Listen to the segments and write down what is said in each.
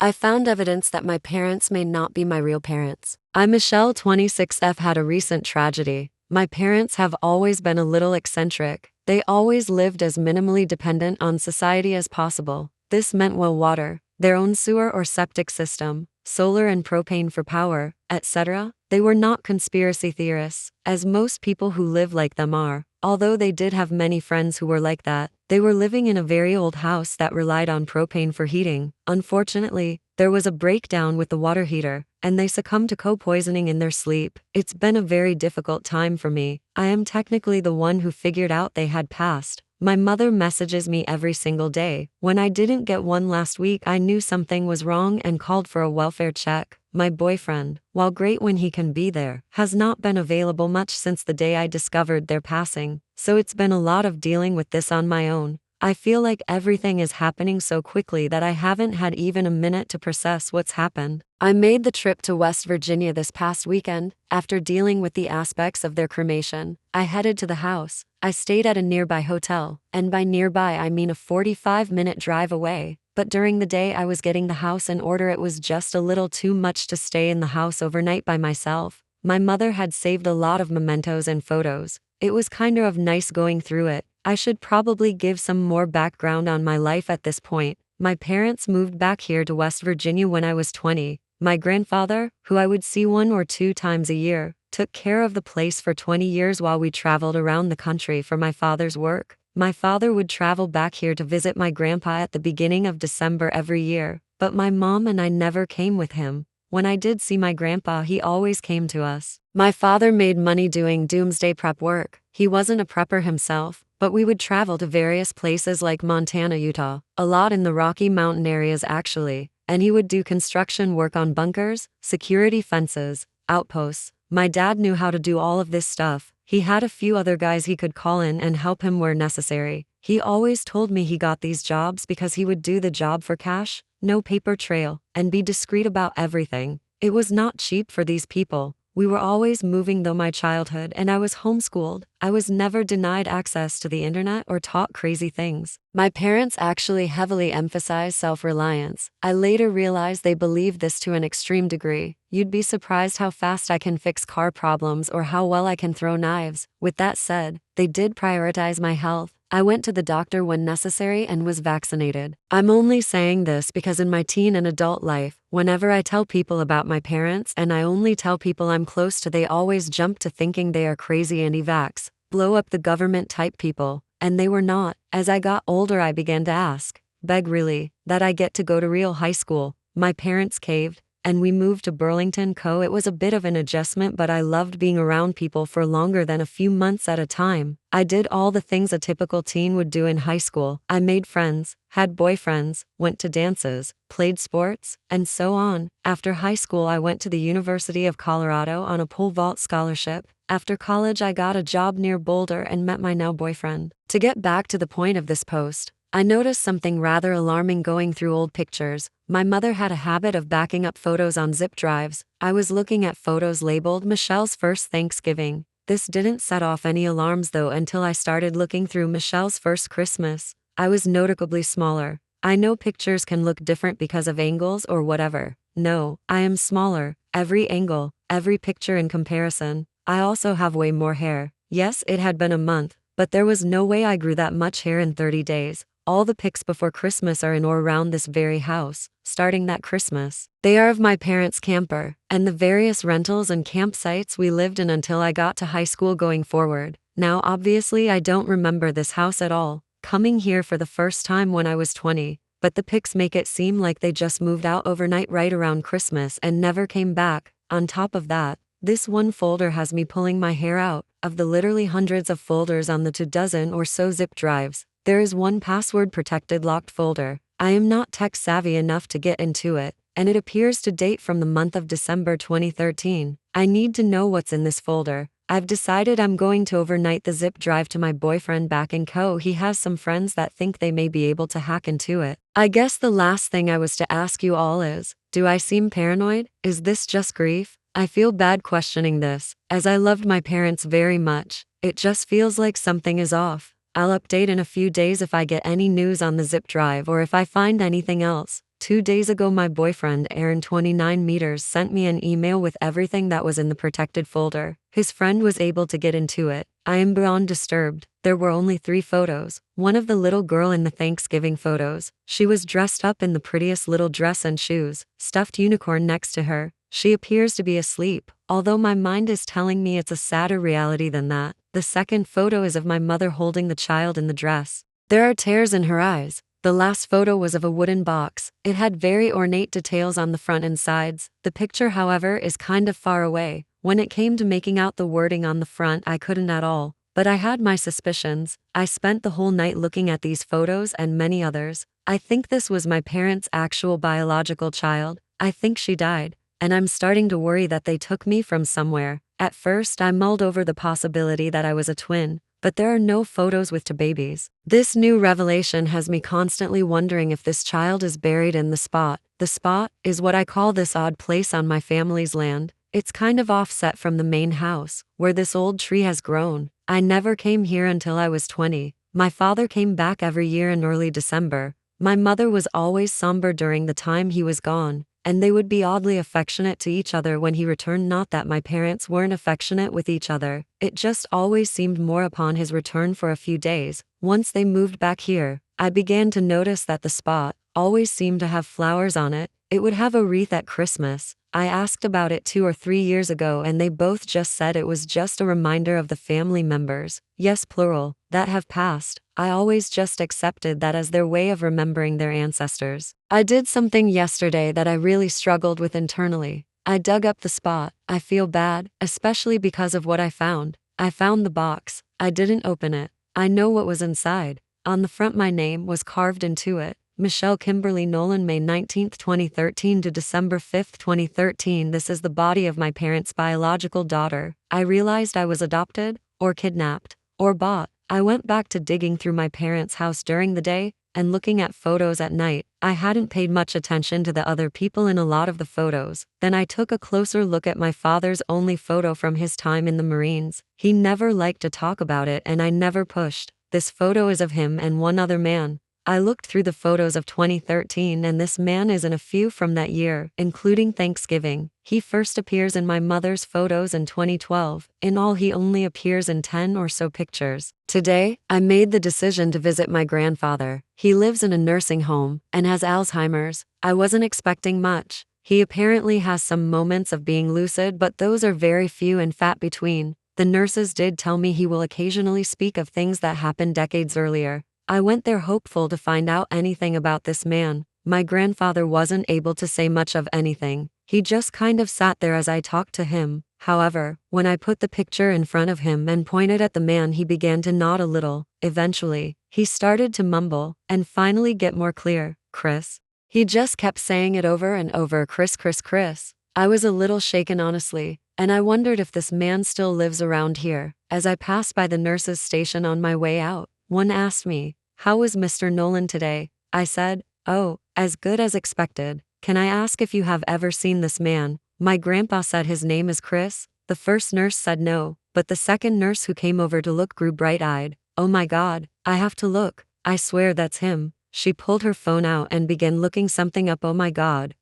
I found evidence that my parents may not be my real parents. I, Michelle 26F, had a recent tragedy. My parents have always been a little eccentric. They always lived as minimally dependent on society as possible. This meant well water, their own sewer or septic system, solar and propane for power, etc. They were not conspiracy theorists, as most people who live like them are. Although they did have many friends who were like that, they were living in a very old house that relied on propane for heating. Unfortunately, there was a breakdown with the water heater, and they succumbed to co-poisoning in their sleep. It's been a very difficult time for me. I am technically the one who figured out they had passed. My mother messages me every single day. When I didn't get one last week, I knew something was wrong and called for a welfare check. My boyfriend, while great when he can be there, has not been available much since the day I discovered their passing, so it's been a lot of dealing with this on my own. I feel like everything is happening so quickly that I haven't had even a minute to process what's happened. I made the trip to West Virginia this past weekend. After dealing with the aspects of their cremation, I headed to the house. I stayed at a nearby hotel, and by nearby I mean a 45-minute drive away. But during the day I was getting the house in order. It was just a little too much to stay in the house overnight by myself. My mother had saved a lot of mementos and photos. It was kinda of nice going through it. I should probably give some more background on my life at this point. My parents moved back here to West Virginia when I was 20. My grandfather, who I would see 1 or 2 times a year, took care of the place for 20 years while we traveled around the country for my father's work. My father would travel back here to visit my grandpa at the beginning of December every year, but my mom and I never came with him. When I did see my grandpa, he always came to us. My father made money doing doomsday prep work. He wasn't a prepper himself, but we would travel to various places like Montana, Utah, a lot in the Rocky Mountain areas actually, and he would do construction work on bunkers, security fences, outposts. My dad knew how to do all of this stuff. He had a few other guys he could call in and help him where necessary. He always told me he got these jobs because he would do the job for cash, no paper trail, and be discreet about everything. It was not cheap for these people. We were always moving though my childhood, and I was homeschooled. I was never denied access to the internet or taught crazy things. My parents actually heavily emphasize self-reliance. I later realized they believe this to an extreme degree. You'd be surprised how fast I can fix car problems or how well I can throw knives. With that said, they did prioritize my health. I went to the doctor when necessary and was vaccinated. I'm only saying this because in my teen and adult life, whenever I tell people about my parents, and I only tell people I'm close to, they always jump to thinking they are crazy anti-vax, blow up the government type people, and they were not. As I got older I began to ask, beg really, that I get to go to real high school. My parents caved, and we moved to Burlington, Co. It was a bit of an adjustment, but I loved being around people for longer than a few months at a time. I did all the things a typical teen would do in high school. I made friends, had boyfriends, went to dances, played sports, and so on. After high school I went to the University of Colorado on a pole vault scholarship. After college I got a job near Boulder and met my now boyfriend. To get back to the point of this post, I noticed something rather alarming going through old pictures. My mother had a habit of backing up photos on zip drives. I was looking at photos labeled Michelle's first Thanksgiving. This didn't set off any alarms though until I started looking through Michelle's first Christmas. I was noticeably smaller. I know pictures can look different because of angles or whatever. No, I am smaller. Every angle, every picture in comparison. I also have way more hair. Yes, it had been a month, but there was no way I grew that much hair in 30 days. All the pics before Christmas are in or around this very house, starting that Christmas. They are of my parents' camper, and the various rentals and campsites we lived in until I got to high school going forward. Now obviously I don't remember this house at all, coming here for the first time when I was 20, but the pics make it seem like they just moved out overnight right around Christmas and never came back. On top of that, this one folder has me pulling my hair out. Of the literally hundreds of folders on the 2 dozen or so zip drives, there is one password-protected locked folder. I am not tech-savvy enough to get into it, and it appears to date from the month of December 2013. I need to know what's in this folder. I've decided I'm going to overnight the zip drive to my boyfriend back in Co. He has some friends that think they may be able to hack into it. I guess the last thing I was to ask you all is, do I seem paranoid? Is this just grief? I feel bad questioning this, as I loved my parents very much. It just feels like something is off. I'll update in a few days if I get any news on the zip drive or if I find anything else. 2 days ago, my boyfriend, Aaron 29 meters, sent me an email with everything that was in the protected folder. His friend was able to get into it. I am beyond disturbed. There were only 3 photos. One of the little girl in the Thanksgiving photos. She was dressed up in the prettiest little dress and shoes, stuffed unicorn next to her. She appears to be asleep, although my mind is telling me it's a sadder reality than that. The second photo is of my mother holding the child in the dress. There are tears in her eyes. The last photo was of a wooden box. It had very ornate details on the front and sides. The picture, however, is kind of far away. When it came to making out the wording on the front, I couldn't at all. But I had my suspicions. I spent the whole night looking at these photos and many others. I think this was my parents' actual biological child. I think she died. And I'm starting to worry that they took me from somewhere. At first, I mulled over the possibility that I was a twin, but there are no photos with 2 babies. This new revelation has me constantly wondering if this child is buried in the spot. The spot is what I call this odd place on my family's land. It's kind of offset from the main house, where this old tree has grown. I never came here until I was 20. My father came back every year in early December. My mother was always somber during the time he was gone, and they would be oddly affectionate to each other when he returned. Not that my parents weren't affectionate with each other, it just always seemed more upon his return for a few days. Once they moved back here, I began to notice that the spot always seemed to have flowers on it. It would have a wreath at Christmas. I asked about it 2 or 3 years ago and they both just said it was just a reminder of the family members, yes plural, that have passed. I always just accepted that as their way of remembering their ancestors. I did something yesterday that I really struggled with internally. I dug up the spot. I feel bad, especially because of what I found. I found the box. I didn't open it. I know what was inside. On the front my name was carved into it. Michelle Kimberly Nolan, May 19, 2013 to December 5, 2013. This is the body of my parents' biological daughter. I realized I was adopted, or kidnapped, or bought. I went back to digging through my parents' house during the day, and looking at photos at night. I hadn't paid much attention to the other people in a lot of the photos. Then I took a closer look at my father's only photo from his time in the Marines. He never liked to talk about it and I never pushed. This photo is of him and one other man. I looked through the photos of 2013 and this man is in a few from that year, including Thanksgiving. He first appears in my mother's photos in 2012. In all, he only appears in 10 or so pictures. Today, I made the decision to visit my grandfather. He lives in a nursing home and has Alzheimer's. I wasn't expecting much. He apparently has some moments of being lucid, but those are very few and far between. The nurses did tell me he will occasionally speak of things that happened decades earlier. I went there hopeful to find out anything about this man. My grandfather wasn't able to say much of anything. He just kind of sat there as I talked to him. However, when I put the picture in front of him and pointed at the man, he began to nod a little. Eventually, he started to mumble and finally get more clear. Chris. He just kept saying it over and over. Chris, Chris, Chris. I was a little shaken honestly, and I wondered if this man still lives around here. As I passed by the nurse's station on my way out, one asked me, "How was Mr. Nolan today?" I said, "Oh, as good as expected. Can I ask if you have ever seen this man?" My grandpa said his name is Chris. The first nurse said no, but the second nurse who came over to look grew bright-eyed. "Oh my God, I have to look. I swear that's him." She pulled her phone out and began looking something up. Oh my God,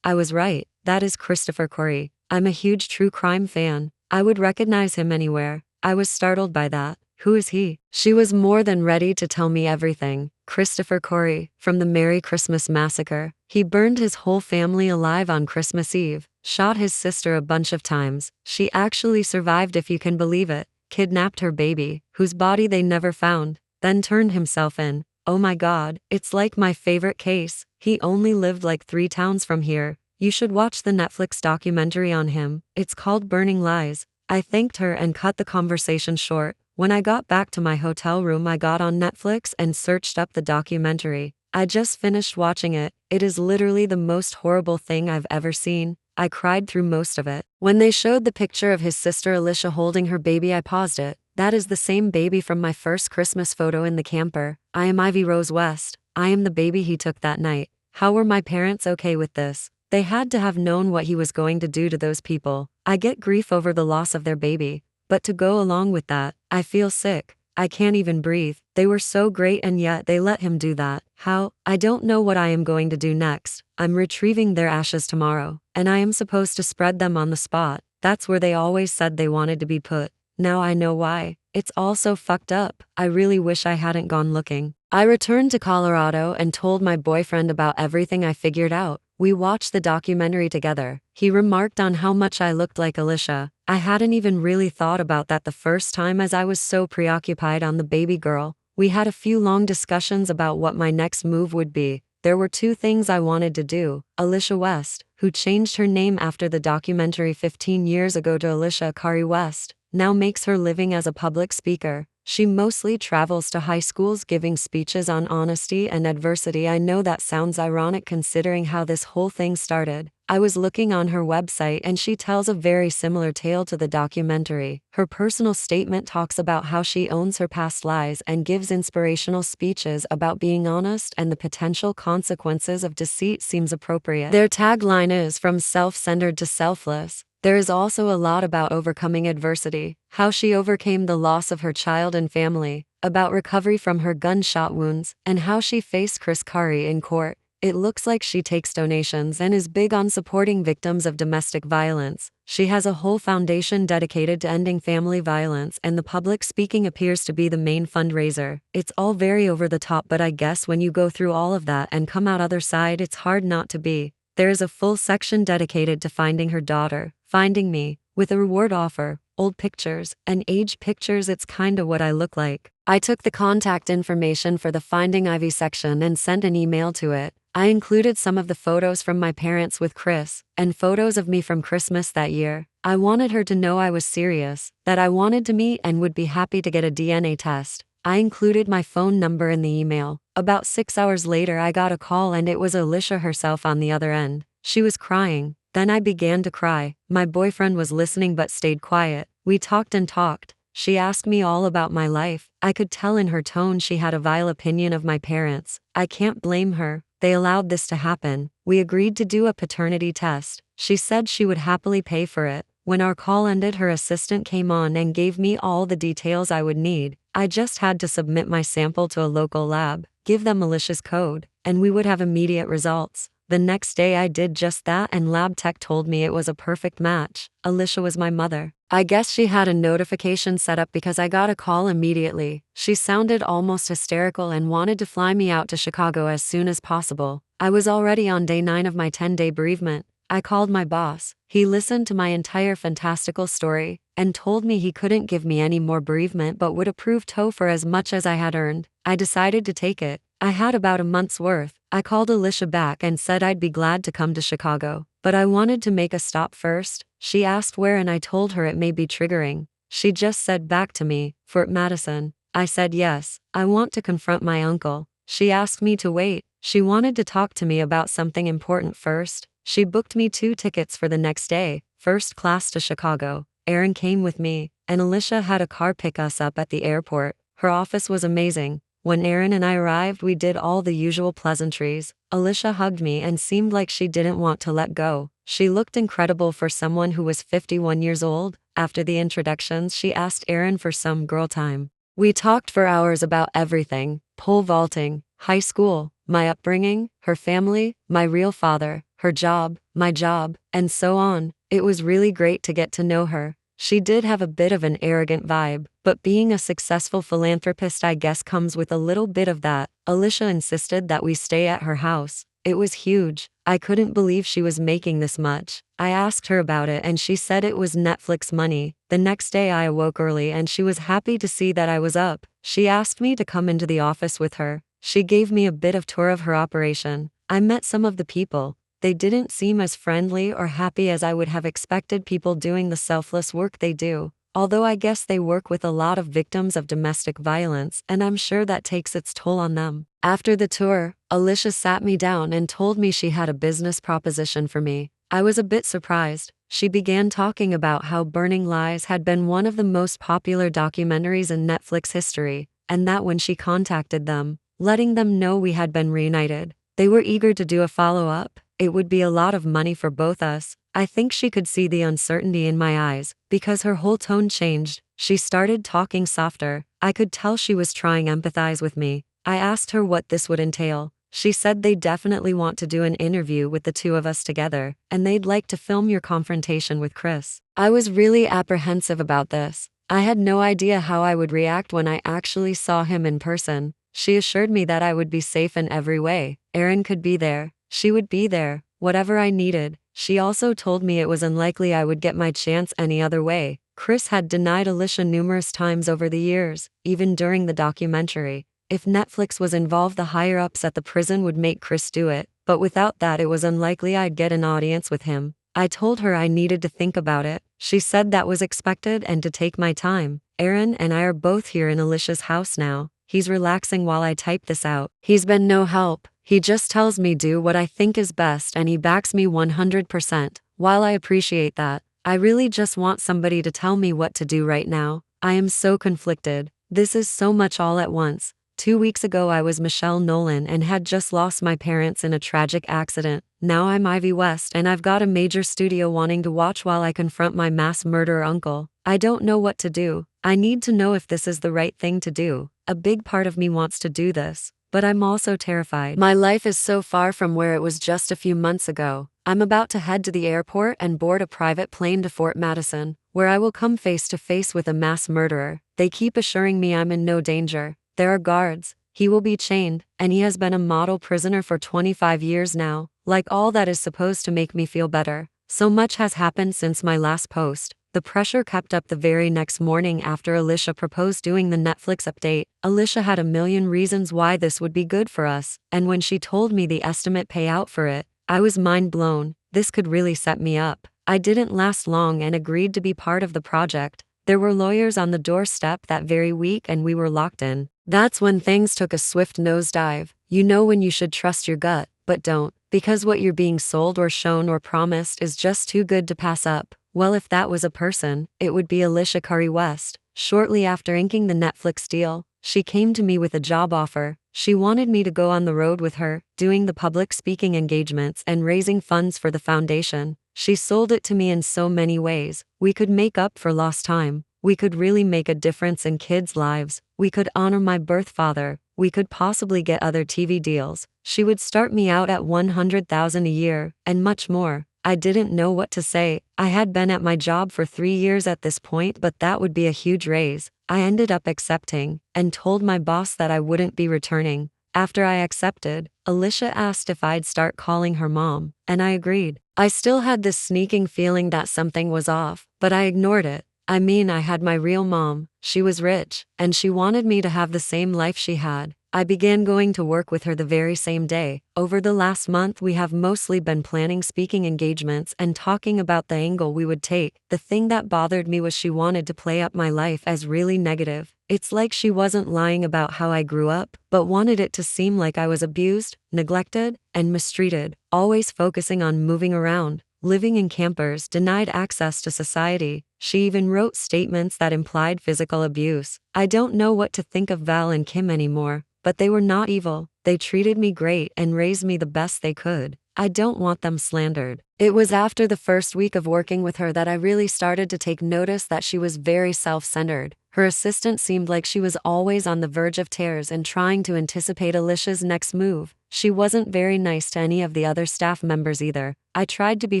I was right. That is Christopher Corey. I'm a huge true crime fan. I would recognize him anywhere. I was startled by that. Who is he? She was more than ready to tell me everything. Christopher Corey, from the Merry Christmas Massacre. He burned his whole family alive on Christmas Eve, shot his sister a bunch of times. She actually survived, if you can believe it, kidnapped her baby, whose body they never found, then turned himself in. Oh my God, it's like my favorite case. He only lived like 3 towns from here. You should watch the Netflix documentary on him. It's called Burning Lies. I thanked her and cut the conversation short. When I got back to my hotel room, I got on Netflix and searched up the documentary. I just finished watching it. It is literally the most horrible thing I've ever seen. I cried through most of it. When they showed the picture of his sister Alicia holding her baby, I paused it. That is the same baby from my first Christmas photo in the camper. I am Ivy Rose West. I am the baby he took that night. How were my parents okay with this? They had to have known what he was going to do to those people. I get grief over the loss of their baby. But to go along with that, I feel sick. I can't even breathe. They were so great and yet they let him do that. How? I don't know what I am going to do next. I'm retrieving their ashes tomorrow, and I am supposed to spread them on the spot. That's where they always said they wanted to be put. Now I know why. It's all so fucked up. I really wish I hadn't gone looking. I returned to Colorado and told my boyfriend about everything I figured out. We watched the documentary together. He remarked on how much I looked like Alicia. I hadn't even really thought about that the first time as I was so preoccupied on the baby girl. We had a few long discussions about what my next move would be. There were two things I wanted to do. Alicia West, who changed her name after the documentary 15 years ago to Alicia Kari West, now makes her living as a public speaker. She mostly travels to high schools giving speeches on honesty and adversity. I know that sounds ironic considering how this whole thing started. I was looking on her website and she tells a very similar tale to the documentary. Her personal statement talks about how she owns her past lies and gives inspirational speeches about being honest and the potential consequences of deceit seems appropriate. Their tagline is "From self-centered to selfless." There is also a lot about overcoming adversity, how she overcame the loss of her child and family, about recovery from her gunshot wounds, and how she faced Chris Kari in court. It looks like she takes donations and is big on supporting victims of domestic violence. She has a whole foundation dedicated to ending family violence, and the public speaking appears to be the main fundraiser. It's all very over the top, but I guess when you go through all of that and come out other side, it's hard not to be. There is a full section dedicated to finding her daughter, finding me, with a reward offer, old pictures, and age pictures. It's kinda what I look like. I took the contact information for the Finding Ivy section and sent an email to it. I included some of the photos from my parents with Chris, and photos of me from Christmas that year. I wanted her to know I was serious, that I wanted to meet and would be happy to get a DNA test. I included my phone number in the email. About 6 hours later I got a call and it was Alicia herself on the other end. She was crying. Then I began to cry. My boyfriend was listening but stayed quiet. We talked and talked. She asked me all about my life. I could tell in her tone she had a vile opinion of my parents. I can't blame her. They allowed this to happen. We agreed to do a paternity test. She said she would happily pay for it. When our call ended, her assistant came on and gave me all the details I would need. I just had to submit my sample to a local lab, give them Alicia's code, and we would have immediate results. The next day I did just that and lab tech told me it was a perfect match. Alicia was my mother. I guess she had a notification set up because I got a call immediately. She sounded almost hysterical and wanted to fly me out to Chicago as soon as possible. I was already on day 9 of my 10-day bereavement. I called my boss. He listened to my entire fantastical story and told me he couldn't give me any more bereavement but would approve TOE for as much as I had earned. I decided to take it. I had about a month's worth. I called Alicia back and said I'd be glad to come to Chicago, but I wanted to make a stop first. She asked where and I told her it may be triggering. She just said back to me, Fort Madison. I said yes, I want to confront my uncle. She asked me to wait. She wanted to talk to me about something important first. She booked me 2 tickets for the next day, first class to Chicago. Aaron came with me, and Alicia had a car pick us up at the airport. Her office was amazing. When Aaron and I arrived, we did all the usual pleasantries. Alicia hugged me and seemed like she didn't want to let go. She looked incredible for someone who was 51 years old. After the introductions, she asked Aaron for some girl time. We talked for hours about everything: pole vaulting, high school, my upbringing, her family, my real father, her job, my job, and so on. It was really great to get to know her. She did have a bit of an arrogant vibe, but being a successful philanthropist I guess comes with a little bit of that. Alicia insisted that we stay at her house. It was huge. I couldn't believe she was making this much. I asked her about it and she said it was Netflix money. The next day I awoke early and she was happy to see that I was up. She asked me to come into the office with her. She gave me a bit of tour of her operation. I met some of the people. They didn't seem as friendly or happy as I would have expected people doing the selfless work they do, although I guess they work with a lot of victims of domestic violence and I'm sure that takes its toll on them. After the tour, Alicia sat me down and told me she had a business proposition for me. I was a bit surprised. She began talking about how Burning Lies had been one of the most popular documentaries in Netflix history, and that when she contacted them, letting them know we had been reunited, they were eager to do a follow-up. It would be a lot of money for both us. I think she could see the uncertainty in my eyes, because her whole tone changed. She started talking softer. I could tell she was trying to empathize with me. I asked her what this would entail. She said they definitely want to do an interview with the two of us together, and they'd like to film your confrontation with Chris. I was really apprehensive about this. I had no idea how I would react when I actually saw him in person. She assured me that I would be safe in every way. Erin could be there. She would be there, whatever I needed. She also told me it was unlikely I would get my chance any other way. Chris had denied Alicia numerous times over the years, even during the documentary. If Netflix was involved, the higher-ups at the prison would make Chris do it, but without that it was unlikely I'd get an audience with him. I told her I needed to think about it. She said that was expected and to take my time. Erin and I are both here in Alicia's house now. He's relaxing while I type this out. He's been no help. He just tells me do what I think is best and he backs me 100%. While I appreciate that, I really just want somebody to tell me what to do right now. I am so conflicted. This is so much all at once. 2 weeks ago I was Michelle Nolan and had just lost my parents in a tragic accident. Now I'm Ivy West and I've got a major studio wanting to watch while I confront my mass murderer uncle. I don't know what to do. I need to know if this is the right thing to do. A big part of me wants to do this, but I'm also terrified. My life is so far from where it was just a few months ago. I'm about to head to the airport and board a private plane to Fort Madison, where I will come face to face with a mass murderer. They keep assuring me I'm in no danger. There are guards, he will be chained, and he has been a model prisoner for 25 years now. Like all that is supposed to make me feel better. So much has happened since my last post. The pressure kept up the very next morning after Alicia proposed doing the Netflix update. Alicia had a million reasons why this would be good for us, and when she told me the estimate payout for it, I was mind blown. This could really set me up. I didn't last long and agreed to be part of the project. There were lawyers on the doorstep that very week and we were locked in. That's when things took a swift nosedive. You know when you should trust your gut, but don't, because what you're being sold or shown or promised is just too good to pass up. Well, if that was a person, it would be Alicia Curry West. Shortly after inking the Netflix deal, she came to me with a job offer. She wanted me to go on the road with her, doing the public speaking engagements and raising funds for the foundation. She sold it to me in so many ways. We could make up for lost time. We could really make a difference in kids' lives. We could honor my birth father. We could possibly get other TV deals. She would start me out at $100,000 a year, and much more. I didn't know what to say. I had been at my job for 3 years at this point, but that would be a huge raise. I ended up accepting, and told my boss that I wouldn't be returning. After I accepted, Alicia asked if I'd start calling her mom, and I agreed. I still had this sneaking feeling that something was off, but I ignored it. I mean, I had my real mom. She was rich, and she wanted me to have the same life she had. I began going to work with her the very same day. Over the last month, we have mostly been planning speaking engagements and talking about the angle we would take. The thing that bothered me was she wanted to play up my life as really negative. It's like she wasn't lying about how I grew up, but wanted it to seem like I was abused, neglected, and mistreated, always focusing on moving around, living in campers, denied access to society. She even wrote statements that implied physical abuse. I don't know what to think of Val and Kim anymore, but they were not evil. They treated me great and raised me the best they could. I don't want them slandered. It was after the first week of working with her that I really started to take notice that she was very self-centered. Her assistant seemed like she was always on the verge of tears and trying to anticipate Alicia's next move. She wasn't very nice to any of the other staff members either. I tried to be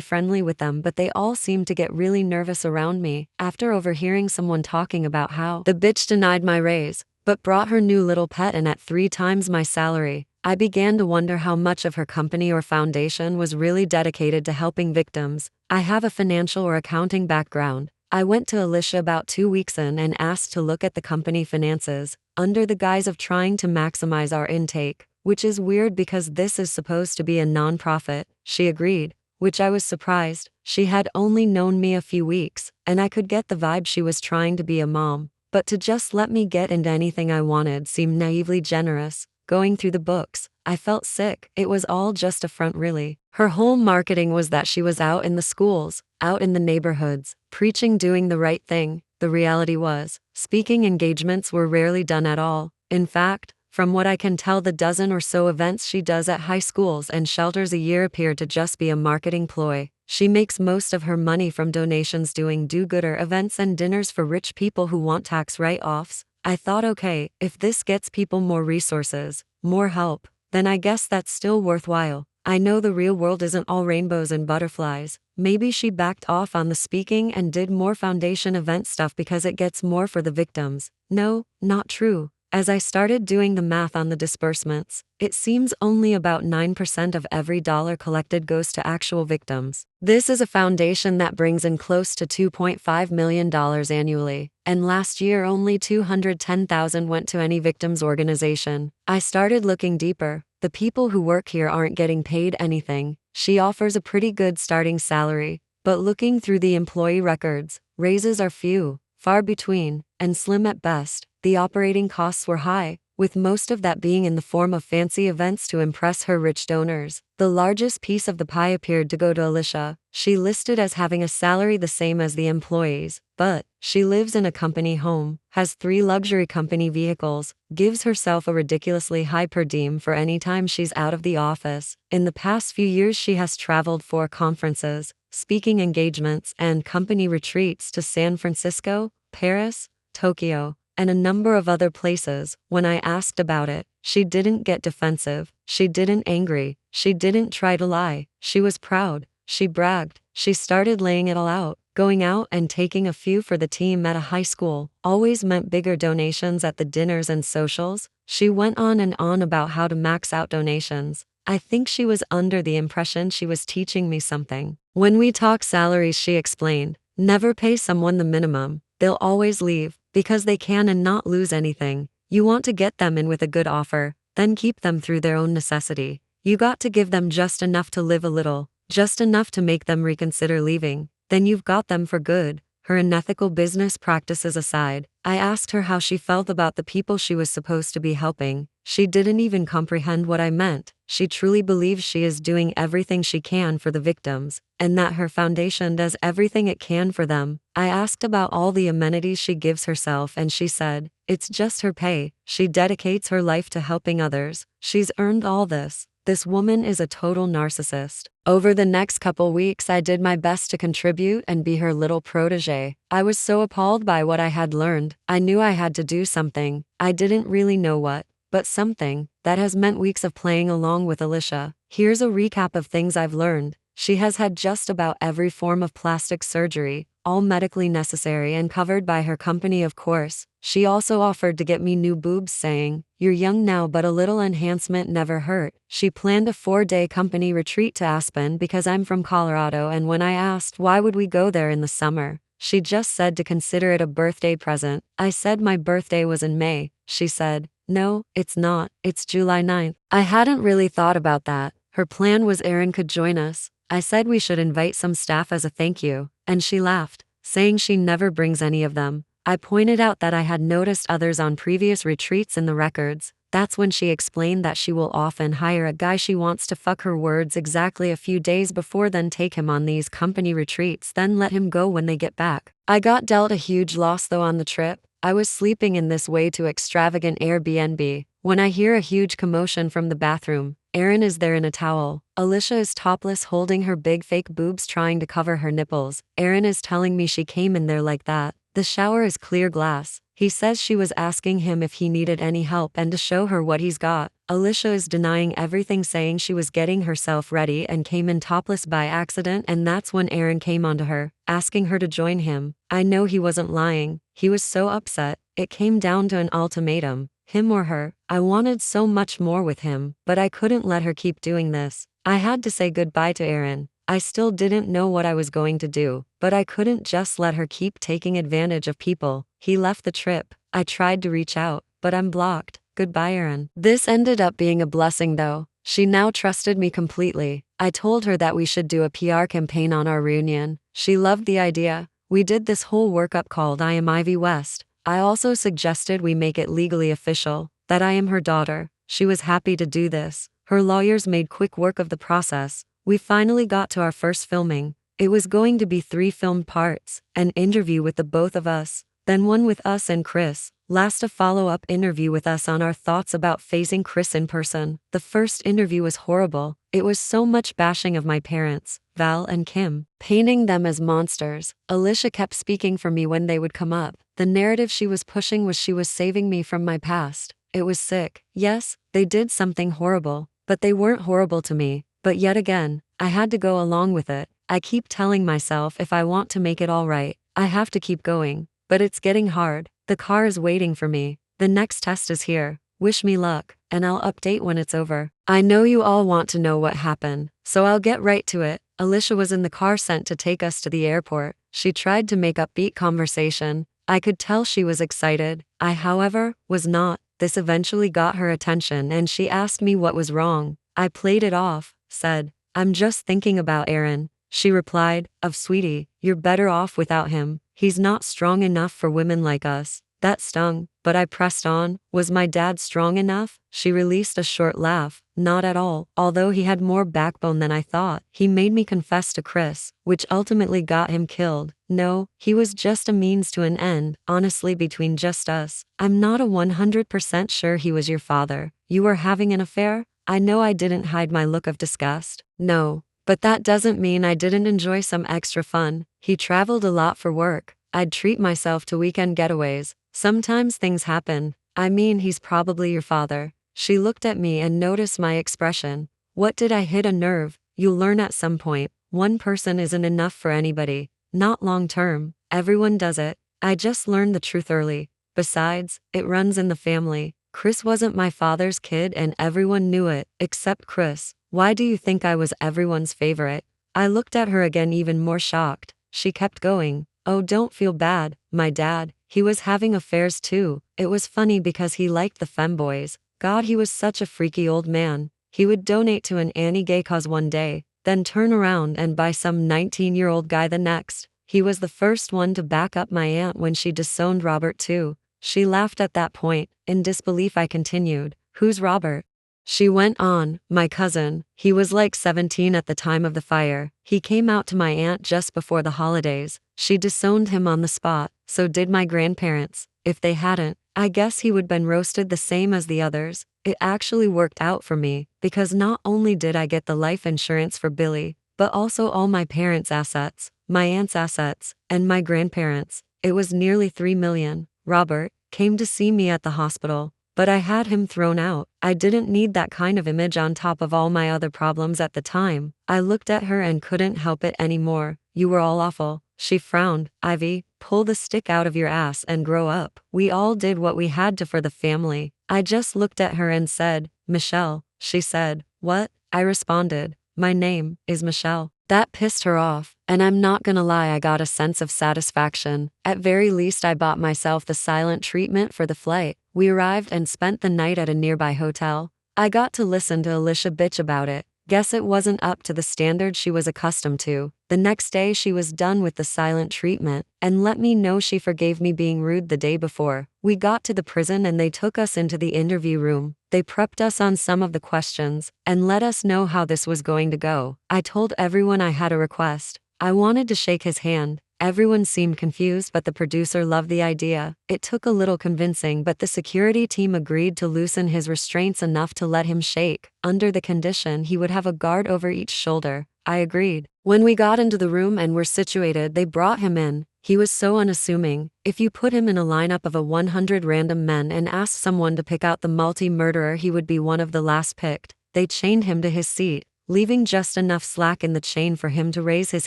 friendly with them, but they all seemed to get really nervous around me. After overhearing someone talking about how the bitch denied my raise, but brought her new little pet in at 3 times my salary, I began to wonder how much of her company or foundation was really dedicated to helping victims. I have a financial or accounting background. I went to Alicia about 2 weeks in and asked to look at the company finances, under the guise of trying to maximize our intake, which is weird because this is supposed to be a non-profit. She agreed, which I was surprised. She had only known me a few weeks, and I could get the vibe she was trying to be a mom. But to just let me get into anything I wanted seemed naively generous. Going through the books, I felt sick. It was all just a front, really. Her whole marketing was that she was out in the schools, out in the neighborhoods, preaching doing the right thing. The reality was, speaking engagements were rarely done at all. In fact, from what I can tell, the dozen or so events she does at high schools and shelters a year appear to just be a marketing ploy. She makes most of her money from donations doing do-gooder events and dinners for rich people who want tax write-offs. I thought, okay, if this gets people more resources, more help, then I guess that's still worthwhile. I know the real world isn't all rainbows and butterflies. Maybe she backed off on the speaking and did more foundation event stuff because it gets more for the victims. No, not true. As I started doing the math on the disbursements, it seems only about 9% of every dollar collected goes to actual victims. This is a foundation that brings in close to $2.5 million annually, and last year only $210,000 went to any victims organization. I started looking deeper. The people who work here aren't getting paid anything. She offers a pretty good starting salary, but looking through the employee records, raises are few, far between, and slim at best. The operating costs were high, with most of that being in the form of fancy events to impress her rich donors. The largest piece of the pie appeared to go to Alicia. She listed as having a salary the same as the employees, but she lives in a company home, has 3 luxury company vehicles, gives herself a ridiculously high per diem for any time she's out of the office. In the past few years she has traveled for conferences, speaking engagements, and company retreats to San Francisco, Paris, Tokyo, and a number of other places. When I asked about it, she didn't get defensive, she didn't angry, she didn't try to lie, she was proud, she bragged, she started laying it all out. Going out and taking a few for the team at a high school always meant bigger donations at the dinners and socials. She went on and on about how to max out donations. I think she was under the impression she was teaching me something. When we talk salaries, she explained, never pay someone the minimum, they'll always leave, because they can and not lose anything. You want to get them in with a good offer, then keep them through their own necessity. You got to give them just enough to live a little, just enough to make them reconsider leaving. Then you've got them for good. Her unethical business practices aside, I asked her how she felt about the people she was supposed to be helping. She didn't even comprehend what I meant. She truly believes she is doing everything she can for the victims, and that her foundation does everything it can for them. I asked about all the amenities she gives herself, and she said, it's just her pay. She dedicates her life to helping others. She's earned all this. This woman is a total narcissist. Over the next couple weeks, I did my best to contribute and be her little protege. I was so appalled by what I had learned. I knew I had to do something. I didn't really know what, but something. That has meant weeks of playing along with Alicia. Here's a recap of things I've learned. She has had just about every form of plastic surgery, all medically necessary and covered by her company, of course. She also offered to get me new boobs, saying, you're young now, but a little enhancement never hurt. She planned a 4-day company retreat to Aspen because I'm from Colorado, and when I asked why would we go there in the summer, she just said to consider it a birthday present. I said my birthday was in May. She said, no, it's not, it's July 9th. I hadn't really thought about that. Her plan was Aaron could join us. I said we should invite some staff as a thank you, and she laughed, saying she never brings any of them. I pointed out that I had noticed others on previous retreats in the records. That's when she explained that she will often hire a guy she wants to fuck her words exactly a few days before, then take him on these company retreats, then let him go when they get back. I got dealt a huge loss though on the trip. I was sleeping in this way too extravagant Airbnb when I hear a huge commotion from the bathroom. Aaron is there in a towel. Alicia is topless, holding her big fake boobs, trying to cover her nipples. Aaron is telling me she came in there like that. The shower is clear glass. He says she was asking him if he needed any help and to show her what he's got. Alicia is denying everything, saying she was getting herself ready and came in topless by accident, and that's when Aaron came onto her, asking her to join him. I know he wasn't lying. He was so upset. It came down to an ultimatum. Him or her. I wanted so much more with him, but I couldn't let her keep doing this. I had to say goodbye to Aaron. I still didn't know what I was going to do, but I couldn't just let her keep taking advantage of people. He left the trip. I tried to reach out, but I'm blocked. Goodbye, Aaron. This ended up being a blessing though. She now trusted me completely. I told her that we should do a PR campaign on our reunion. She loved the idea. We did this whole workup called I Am Ivy West. I also suggested we make it legally official, that I am her daughter. She was happy to do this. Her lawyers made quick work of the process. We finally got to our first filming. It was going to be 3 filmed parts, an interview with the both of us, then one with us and Chris. last a follow-up interview with us on our thoughts about facing Chris in person. The first interview was horrible. It was so much bashing of my parents, Val and Kim, painting them as monsters. Alicia kept speaking for me when they would come up. The narrative she was pushing was she was saving me from my past. It was sick. Yes, they did something horrible, but they weren't horrible to me. But yet again, I had to go along with it. I keep telling myself if I want to make it all right, I have to keep going. But it's getting hard. The car is waiting for me. The next test is here. Wish me luck, and I'll update when it's over. I know you all want to know what happened, so I'll get right to it. Alicia was in the car sent to take us to the airport. She tried to make upbeat conversation. I could tell she was excited. I, however, was not. This eventually got her attention and she asked me what was wrong. I played it off, said, "I'm just thinking about Aaron." She replied, "Sweetie, you're better off without him. He's not strong enough for women like us." That stung, but I pressed on. Was my dad strong enough? She released a short laugh. Not at all. Although he had more backbone than I thought. He made me confess to Chris, which ultimately got him killed. No, he was just a means to an end. Honestly, between just us, I'm not a 100% sure he was your father. You were having an affair? I know I didn't hide my look of disgust. No. But that doesn't mean I didn't enjoy some extra fun. He traveled a lot for work. I'd treat myself to weekend getaways. Sometimes things happen. I mean, he's probably your father. She looked at me and noticed my expression. What, did I hit a nerve? You'll learn at some point. One person isn't enough for anybody. Not long term. Everyone does it. I just learned the truth early. Besides, it runs in the family. Chris wasn't my father's kid and everyone knew it, except Chris. Why do you think I was everyone's favorite? I looked at her again, even more shocked. She kept going. Oh, don't feel bad. My dad, he was having affairs too. It was funny because he liked the femboys. God, he was such a freaky old man. He would donate to an anti-gay cause one day, then turn around and buy some 19-year-old guy the next. He was the first one to back up my aunt when she disowned Robert too. She laughed at that point. In disbelief, I continued. Who's Robert? She went on, my cousin. He was like 17 at the time of the fire. He came out to my aunt just before the holidays. She disowned him on the spot. So did my grandparents. If they hadn't, I guess he would been roasted the same as the others. It actually worked out for me, because not only did I get the life insurance for Billy, but also all my parents' assets, my aunt's assets, and my grandparents. It was nearly 3 million. Robert came to see me at the hospital, but I had him thrown out. I didn't need that kind of image on top of all my other problems at the time. I looked at her and couldn't help it anymore. You were all awful. She frowned. Ivy, pull the stick out of your ass and grow up. We all did what we had to for the family. I just looked at her and said, Michelle. She said, what? I responded, my name is Michelle. That pissed her off, and I'm not gonna lie, I got a sense of satisfaction. At very least, I bought myself the silent treatment for the flight. We arrived and spent the night at a nearby hotel. I got to listen to Alicia bitch about it. Guess it wasn't up to the standard she was accustomed to. The next day she was done with the silent treatment and let me know she forgave me being rude the day before. We got to the prison and they took us into the interview room. They prepped us on some of the questions and let us know how this was going to go. I told everyone I had a request. I wanted to shake his hand. Everyone seemed confused, but the producer loved the idea. It took a little convincing, but the security team agreed to loosen his restraints enough to let him shake. Under the condition, he would have a guard over each shoulder. I agreed. When we got into the room and were situated, they brought him in. He was so unassuming. If you put him in a lineup of 100 random men and asked someone to pick out the multi-murderer, he would be one of the last picked. They chained him to his seat, leaving just enough slack in the chain for him to raise his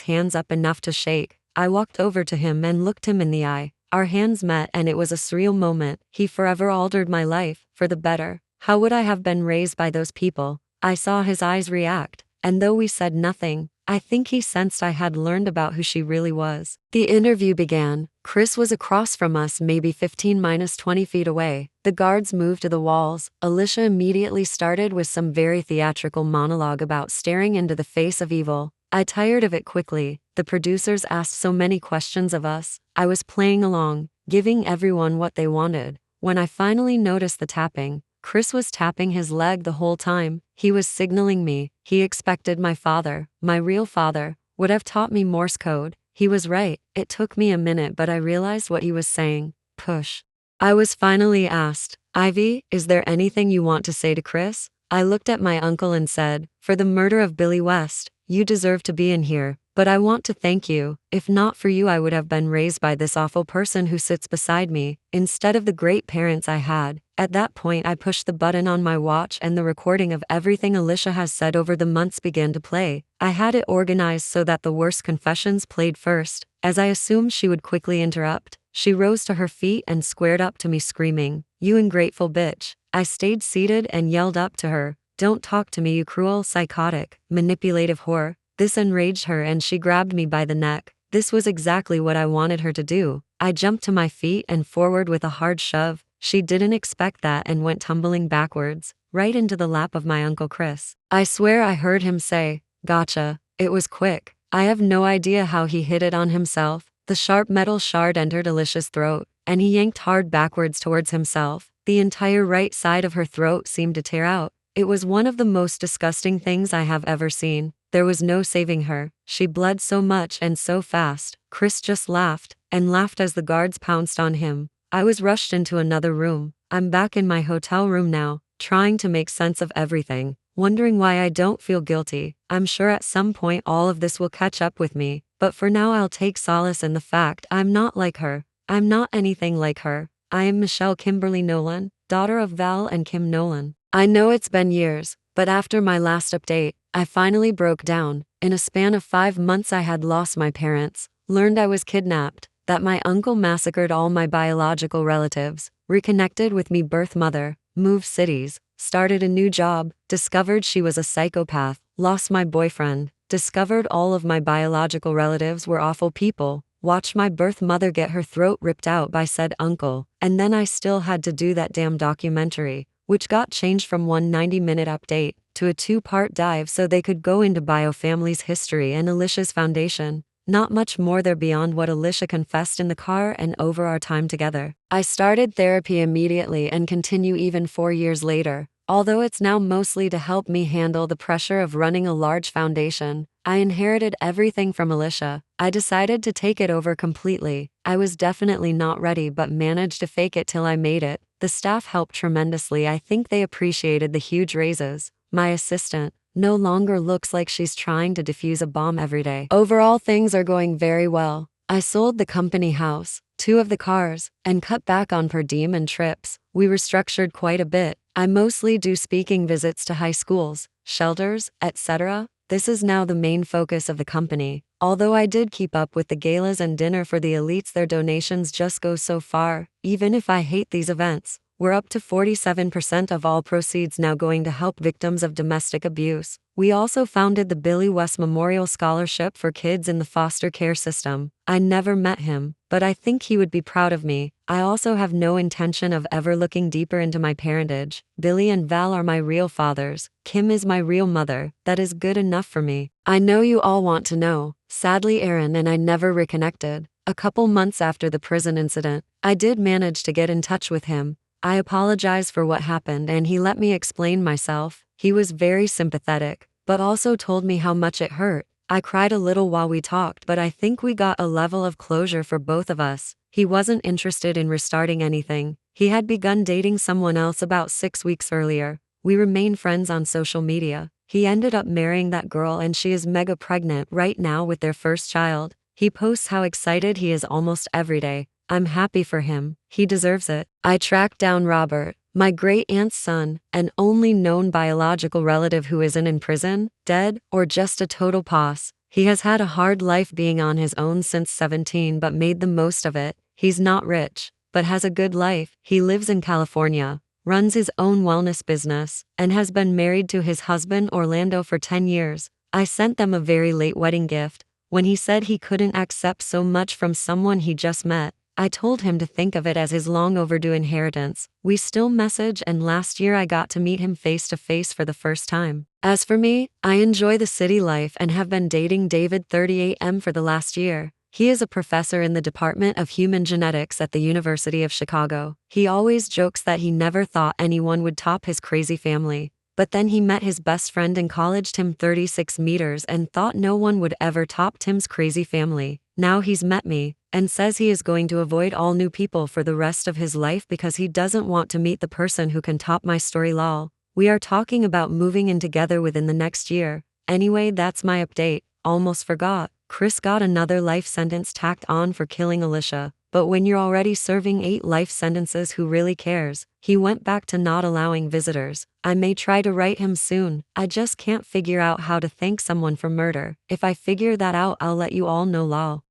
hands up enough to shake. I walked over to him and looked him in the eye. Our hands met and it was a surreal moment. He forever altered my life, for the better. How would I have been raised by those people? I saw his eyes react, and though we said nothing, I think he sensed I had learned about who she really was. The interview began. Chris was across from us, maybe 15-20 feet away. The guards moved to the walls. Alicia immediately started with some very theatrical monologue about staring into the face of evil. I tired of it quickly. The producers asked so many questions of us. I was playing along, giving everyone what they wanted. When I finally noticed the tapping, Chris was tapping his leg the whole time. He was signaling me. He expected my father, my real father, would have taught me Morse code. He was right. It took me a minute, but I realized what he was saying. Push. I was finally asked, Ivy, is there anything you want to say to Chris? I looked at my uncle and said, for the murder of Billy West, you deserve to be in here, but I want to thank you. If not for you, I would have been raised by this awful person who sits beside me, instead of the great parents I had. At that point, I pushed the button on my watch and the recording of everything Alicia has said over the months began to play. I had it organized so that the worst confessions played first. As I assumed she would quickly interrupt, she rose to her feet and squared up to me screaming, "You ungrateful bitch." I stayed seated and yelled up to her, "Don't talk to me, you cruel, psychotic, manipulative whore." This enraged her and she grabbed me by the neck. This was exactly what I wanted her to do. I jumped to my feet and forward with a hard shove. She didn't expect that and went tumbling backwards, right into the lap of my Uncle Chris. I swear I heard him say, "Gotcha." It was quick. I have no idea how he hit it on himself. The sharp metal shard entered Alicia's throat, and he yanked hard backwards towards himself. The entire right side of her throat seemed to tear out. It was one of the most disgusting things I have ever seen. There was no saving her. She bled so much and so fast. Chris just laughed, and laughed as the guards pounced on him. I was rushed into another room. I'm back in my hotel room now, trying to make sense of everything, wondering why I don't feel guilty. I'm sure at some point all of this will catch up with me, but for now I'll take solace in the fact I'm not like her. I'm not anything like her. I am Michelle Kimberly Nolan, daughter of Val and Kim Nolan. I know it's been years, but after my last update, I finally broke down. In a span of 5 months I had lost my parents, learned I was kidnapped, that my uncle massacred all my biological relatives, reconnected with me birth mother, moved cities, started a new job, discovered she was a psychopath, lost my boyfriend, discovered all of my biological relatives were awful people, watched my birth mother get her throat ripped out by said uncle, and then I still had to do that damn documentary, which got changed from one 90-minute update to a 2-part dive so they could go into BioFamily's history and Alicia's foundation. Not much more there beyond what Alicia confessed in the car and over our time together. I started therapy immediately and continue even 4 years later. Although it's now mostly to help me handle the pressure of running a large foundation, I inherited everything from Alicia. I decided to take it over completely. I was definitely not ready but managed to fake it till I made it. The staff helped tremendously. I think they appreciated the huge raises. My assistant no longer looks like she's trying to defuse a bomb every day. Overall, things are going very well. I sold the company house, 2 of the cars, and cut back on per diem and trips. We restructured quite a bit. I mostly do speaking visits to high schools, shelters, etc. This is now the main focus of the company. Although I did keep up with the galas and dinner for the elites, their donations just go so far. Even if I hate these events, we're up to 47% of all proceeds now going to help victims of domestic abuse. We also founded the Billy West Memorial Scholarship for kids in the foster care system. I never met him, but I think he would be proud of me. I also have no intention of ever looking deeper into my parentage. Billy and Val are my real fathers. Kim is my real mother. That is good enough for me. I know you all want to know. Sadly, Aaron and I never reconnected. A couple months after the prison incident, I did manage to get in touch with him. I apologized for what happened and he let me explain myself. He was very sympathetic, but also told me how much it hurt. I cried a little while we talked, but I think we got a level of closure for both of us. He wasn't interested in restarting anything. He had begun dating someone else about 6 weeks earlier. We remain friends on social media. He ended up marrying that girl and she is mega pregnant right now with their first child. He posts how excited he is almost every day. I'm happy for him. He deserves it. I tracked down Robert, my great-aunt's son, an only known biological relative who isn't in prison, dead, or just a total pos. He has had a hard life being on his own since 17 but made the most of it. He's not rich, but has a good life. He lives in California, runs his own wellness business, and has been married to his husband Orlando for 10 years. I sent them a very late wedding gift. When he said he couldn't accept so much from someone he just met, I told him to think of it as his long overdue inheritance. We still message and last year I got to meet him face to face for the first time. As for me, I enjoy the city life and have been dating David 38M for the last year. He is a professor in the Department of Human Genetics at the University of Chicago. He always jokes that he never thought anyone would top his crazy family. But then he met his best friend in college, Tim 36 meters, and thought no one would ever top Tim's crazy family. Now he's met me and says he is going to avoid all new people for the rest of his life because he doesn't want to meet the person who can top my story. Lol. We are talking about moving in together within the next year. Anyway, that's my update. Almost forgot. Chris got another life sentence tacked on for killing Alicia. But when you're already serving 8 life sentences, who really cares? He went back to not allowing visitors. I may try to write him soon. I just can't figure out how to thank someone for murder. If I figure that out, I'll let you all know. Lol.